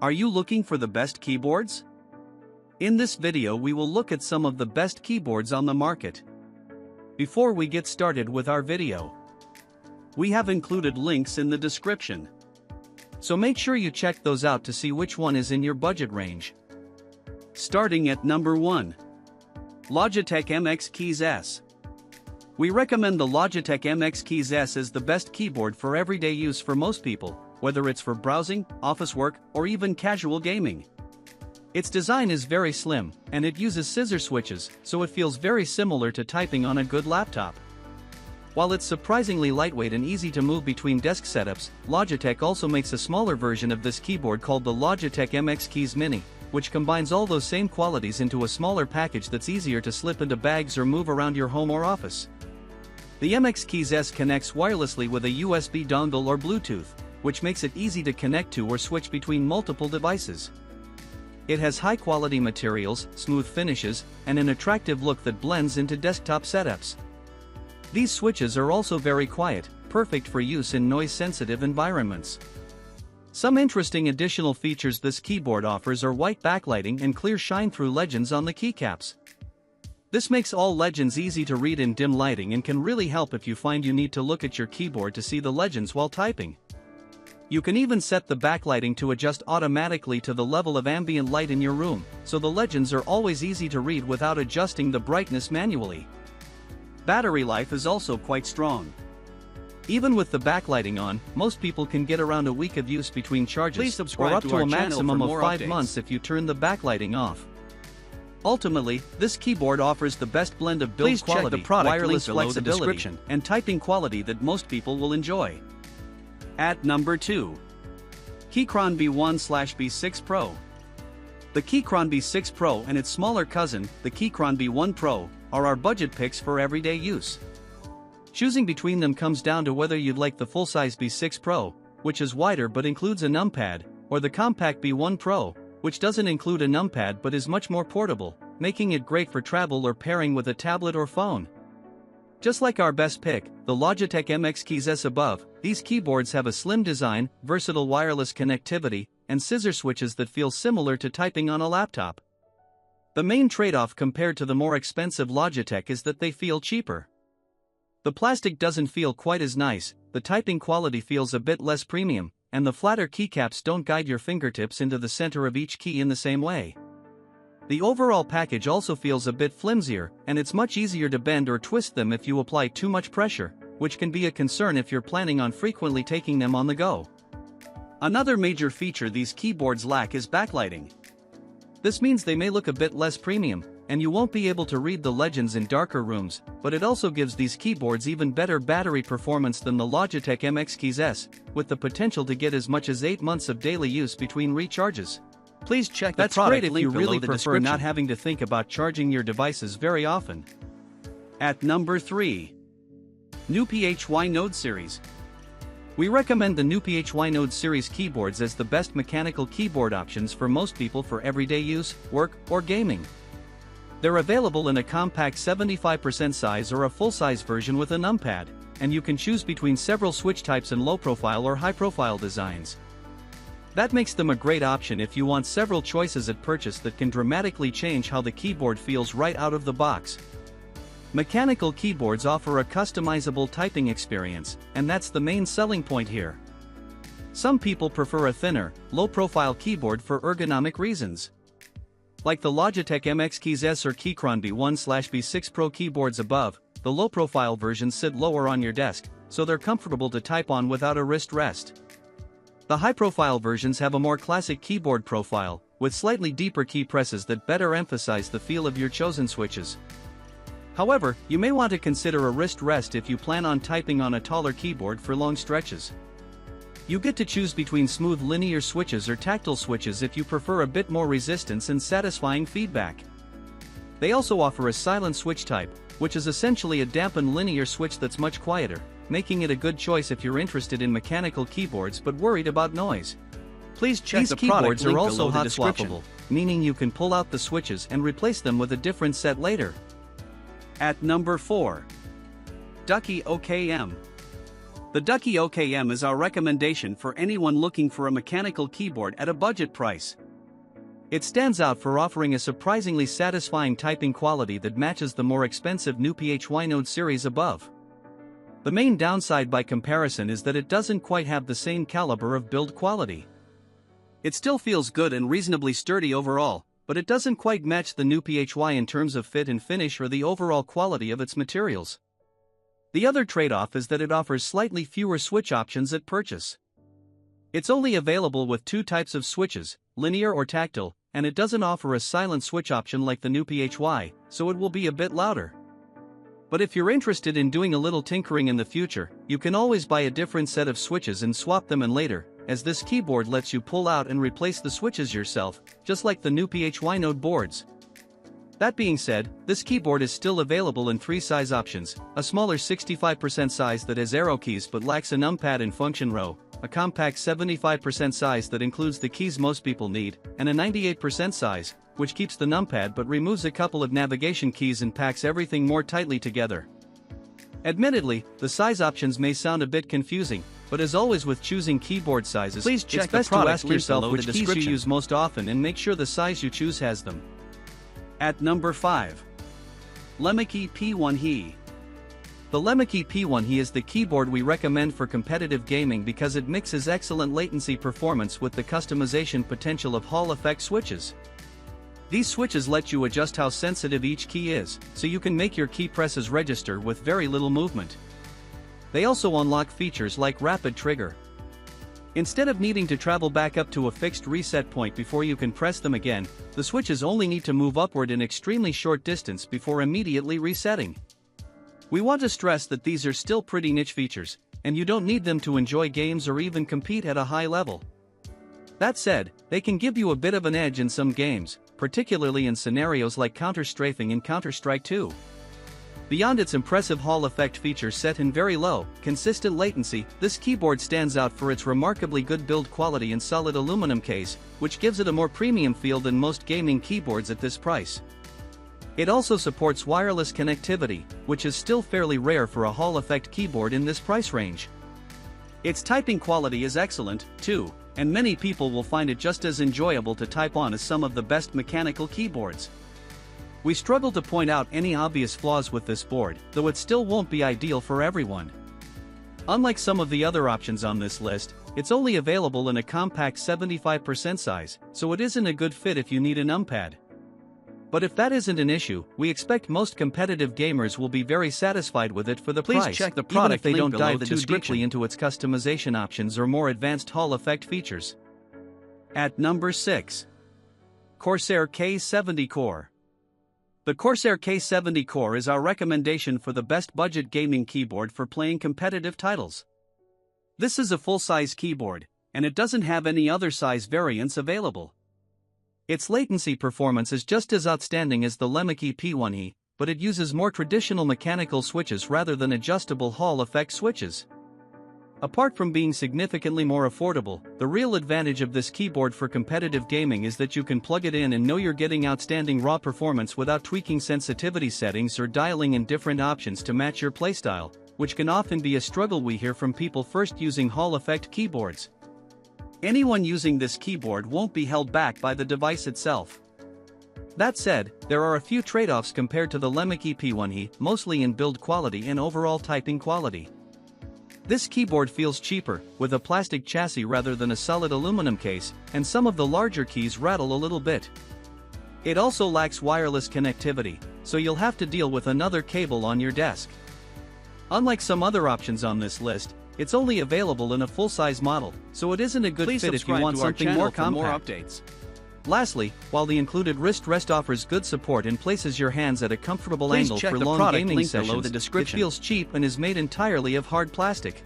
Are you looking for the best keyboards? In this video we will look at some of the best keyboards on the market. Before we get started with our video, we have included links in the description. So make sure you check those out to see which one is in your budget range. Starting at number 1. Logitech MX Keys S. We recommend the Logitech MX Keys S as the best keyboard for everyday use for most people, whether it's for browsing, office work, or even casual gaming. Its design is very slim, and it uses scissor switches, so it feels very similar to typing on a good laptop. While it's surprisingly lightweight and easy to move between desk setups, Logitech also makes a smaller version of this keyboard called the Logitech MX Keys Mini, which combines all those same qualities into a smaller package that's easier to slip into bags or move around your home or office. The MX Keys S connects wirelessly with a USB dongle or Bluetooth, which makes it easy to connect to or switch between multiple devices. It has high-quality materials, smooth finishes, and an attractive look that blends into desktop setups. These switches are also very quiet, perfect for use in noise-sensitive environments. Some interesting additional features this keyboard offers are white backlighting and clear shine-through legends on the keycaps. This makes all legends easy to read in dim lighting and can really help if you find you need to look at your keyboard to see the legends while typing. You can even set the backlighting to adjust automatically to the level of ambient light in your room, so the legends are always easy to read without adjusting the brightness manually. Battery life is also quite strong. Even with the backlighting on, most people can get around a week of use between charges, Please subscribe or up to to our a channel maximum for of more 5 updates. months if you turn the backlighting off. Ultimately, this keyboard offers the best blend of build Please check quality, the product wireless link below the flexibility, description. and typing quality that most people will enjoy. At number 2. Keychron B1/B6 Pro. The Keychron B6 Pro and its smaller cousin, the Keychron B1 Pro, are our budget picks for everyday use. Choosing between them comes down to whether you'd like the full-size B6 Pro, which is wider but includes a numpad, or the compact B1 Pro, which doesn't include a numpad but is much more portable, making it great for travel or pairing with a tablet or phone. Just like our best pick, the Logitech MX Keys S above, these keyboards have a slim design, versatile wireless connectivity, and scissor switches that feel similar to typing on a laptop. The main trade-off compared to the more expensive Logitech is that they feel cheaper. The plastic doesn't feel quite as nice, the typing quality feels a bit less premium, and the flatter keycaps don't guide your fingertips into the center of each key in the same way. The overall package also feels a bit flimsier, and it's much easier to bend or twist them if you apply too much pressure, which can be a concern if you're planning on frequently taking them on the go. Another major feature these keyboards lack is backlighting. This means they may look a bit less premium, and you won't be able to read the legends in darker rooms, but it also gives these keyboards even better battery performance than the Logitech MX Keys S, with the potential to get as much as 8 months of daily use between recharges. Please check the product link below the description. That's great if you really prefer not having to think about charging your devices very often. At number 3. NuPhy HE Node Series. We recommend the NuPhy HE Node Series keyboards as the best mechanical keyboard options for most people for everyday use, work, or gaming. They're available in a compact 75% size or a full-size version with a numpad, and you can choose between several switch types and low-profile or high-profile designs. That makes them a great option if you want several choices at purchase that can dramatically change how the keyboard feels right out of the box. Mechanical keyboards offer a customizable typing experience, and that's the main selling point here. Some people prefer a thinner, low-profile keyboard for ergonomic reasons. Like the Logitech MX Keys S or Keychron B1/B6 Pro keyboards above, the low-profile versions sit lower on your desk, so they're comfortable to type on without a wrist rest. The high-profile versions have a more classic keyboard profile, with slightly deeper key presses that better emphasize the feel of your chosen switches. However, you may want to consider a wrist rest if you plan on typing on a taller keyboard for long stretches. You get to choose between smooth linear switches or tactile switches if you prefer a bit more resistance and satisfying feedback. They also offer a silent switch type, which is essentially a dampened linear switch that's much quieter, making it a good choice if you're interested in mechanical keyboards but worried about noise. Please check the product link below the description. These keyboards are also hot swappable, meaning you can pull out the switches and replace them with a different set later. At number 4. Ducky OK-M. The Ducky OK-M is our recommendation for anyone looking for a mechanical keyboard at a budget price. It stands out for offering a surprisingly satisfying typing quality that matches the more expensive NuPhy HE Node series above. The main downside by comparison is that it doesn't quite have the same caliber of build quality. It still feels good and reasonably sturdy overall, but it doesn't quite match the NuPhy HE in terms of fit and finish or the overall quality of its materials. The other trade-off is that it offers slightly fewer switch options at purchase. It's only available with two types of switches, linear or tactile, and it doesn't offer a silent switch option like the NuPhy HE, so it will be a bit louder. But if you're interested in doing a little tinkering in the future, you can always buy a different set of switches and swap them in later, as this keyboard lets you pull out and replace the switches yourself, just like the NuPhy HE Node boards. That being said, this keyboard is still available in three size options: a smaller 65% size that has arrow keys but lacks a numpad and function row, a compact 75% size that includes the keys most people need, and a 98% size, which keeps the numpad but removes a couple of navigation keys and packs everything more tightly together. Admittedly, the size options may sound a bit confusing, but as always with choosing keyboard sizes, please check it's best to ask yourself which keys you use most often and make sure the size you choose has them. At number 5. Lemokey P1 HE. The Lemokey P1 HE is the keyboard we recommend for competitive gaming because it mixes excellent latency performance with the customization potential of Hall effect switches. These switches let you adjust how sensitive each key is, so you can make your key presses register with very little movement. They also unlock features like rapid trigger. Instead of needing to travel back up to a fixed reset point before you can press them again, the switches only need to move upward an extremely short distance before immediately resetting. We want to stress that these are still pretty niche features, and you don't need them to enjoy games or even compete at a high level. That said, they can give you a bit of an edge in some games, particularly in scenarios like counter-strafing in Counter-Strike 2. Beyond its impressive Hall effect feature set in very low, consistent latency, this keyboard stands out for its remarkably good build quality and solid aluminum case, which gives it a more premium feel than most gaming keyboards at this price. It also supports wireless connectivity, which is still fairly rare for a Hall effect keyboard in this price range. Its typing quality is excellent, too, and many people will find it just as enjoyable to type on as some of the best mechanical keyboards. We struggle to point out any obvious flaws with this board, though it still won't be ideal for everyone. Unlike some of the other options on this list, it's only available in a compact 75% size, so it isn't a good fit if you need a numpad. But if that isn't an issue, we expect most competitive gamers will be very satisfied with it for the price. Please check the product even if they don't dive too deeply into its customization options or more advanced Hall effect features. At number 6. Corsair K70 CORE. The Corsair K70 CORE is our recommendation for the best budget gaming keyboard for playing competitive titles. This is a full-size keyboard, and it doesn't have any other size variants available. Its latency performance is just as outstanding as the Lemokey P1 HE, but it uses more traditional mechanical switches rather than adjustable Hall effect switches. Apart from being significantly more affordable, the real advantage of this keyboard for competitive gaming is that you can plug it in and know you're getting outstanding raw performance without tweaking sensitivity settings or dialing in different options to match your playstyle, which can often be a struggle we hear from people first using Hall effect keyboards. Anyone using this keyboard won't be held back by the device itself. That said, there are a few trade-offs compared to the Lemokey P1 HE, mostly in build quality and overall typing quality. This keyboard feels cheaper, with a plastic chassis rather than a solid aluminum case, and some of the larger keys rattle a little bit. It also lacks wireless connectivity, so you'll have to deal with another cable on your desk. Unlike some other options on this list, it's only available in a full-size model, so it isn't a good fit if you want something more compact. Lastly, while the included wrist rest offers good support and places your hands at a comfortable angle for long gaming sessions, it feels cheap and is made entirely of hard plastic.